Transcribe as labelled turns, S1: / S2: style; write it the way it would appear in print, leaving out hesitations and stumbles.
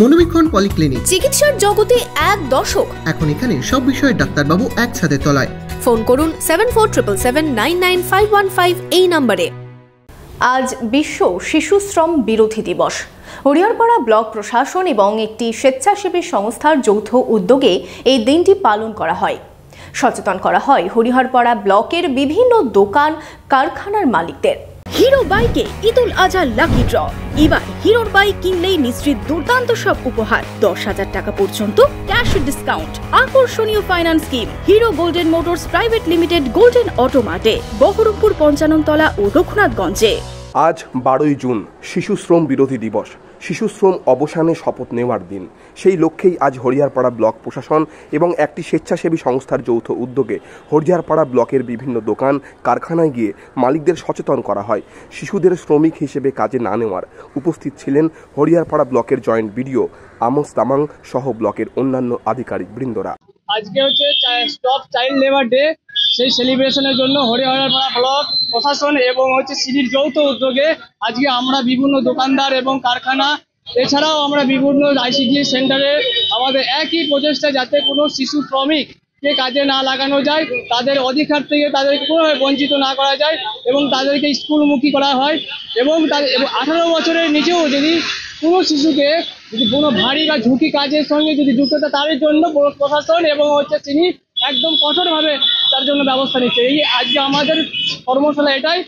S1: মনোবীক্ষণ polyclinic,
S2: চিকিৎসার জগতে এক দশক।
S1: এখন এখানে সব বিষয়ে ডাক্তারবাবু একসাথে তলায়।
S2: ফোন করুন 7477799515 এই নম্বরে। আজ বিশ্ব শিশু শ্রম বিরোধী দিবস। হরিহরপাড়া ব্লক প্রশাসন এবং একটি স্বেচ্ছাসেবী সংস্থার যৌথ উদ্যোগে এই দিনটি পালন করা হয়। সচেতন করা হয় হরিহরপাড়া ব্লকের বিভিন্ন দোকান কারখানার মালিকদের।
S3: হিরো বাইকে ঈদুল আজহা লাকি ড্র। এবার হিরোর বাইক কিনলেই নিশ্চিত দুর্দান্ত সব উপহার। 10,000 টাকা পর্যন্ত ক্যাশ ডিসকাউন্ট, আকর্ষণীয় finance scheme. Hero Golden Motors Private Limited, Golden অটোমার্টে, বহরমপুর, পঞ্চাননতলা ও রঘুনাথগঞ্জে।
S4: আজ 12ই জুন শিশু শ্রম বিরোধী দিবস। শিশু শ্রম অবসানে শপথ নেওয়ার দিন। সেই লক্ষ্যেই আজ হরিহরপাড়া ব্লক প্রশাসন এবং একটি স্বেচ্ছাসেবী সংস্থার যৌথ উদ্যোগে হরিহরপাড়া ব্লকের বিভিন্ন দোকান কারখানায় গিয়ে মালিকদের সচেতন করা হয় শিশুদের শ্রমিক হিসেবে কাজে না নেওয়ার। উপস্থিত ছিলেন হরিহরপাড়া ব্লকের জয়েন্ট বিডিও আমোস তামাং সহ ব্লকের অন্যান্য আধিকারিক বৃন্দরা।
S5: আজকে হচ্ছে স্টপ চাইল্ড লেবার ডে। সেই সেলিব্রেশনের জন্য হরিহরপাড়া ব্লক প্রশাসন এবং সিভির যৌথ উদ্যোগে আজকে আমরা বিভিন্ন দোকানদার এবং কারখানা, এছাড়াও আমরা বিভিন্ন আইসিডি সেন্টারে আমাদের একই প্রচেষ্টা, যাতে কোনো শিশু শ্রমিককে কাজে না লাগানো যায়, তাদের অধিকার থেকে তাদেরকে কোনোভাবে বঞ্চিত না করা যায় এবং তাদেরকে স্কুলমুখী করা হয়। এবং 18 বছরের নিচেও যদি কোনো শিশুকে যদি কোনো ভারী বা ঝুঁকি কাজের সঙ্গে যদি যুক্ত থাকে, তার জন্য প্রশাসন এবং তিনি একদম কঠোরভাবে তার জন্য ব্যবস্থা নিচ্ছে। এই আজকে আমাদের কর্মশালা এটাই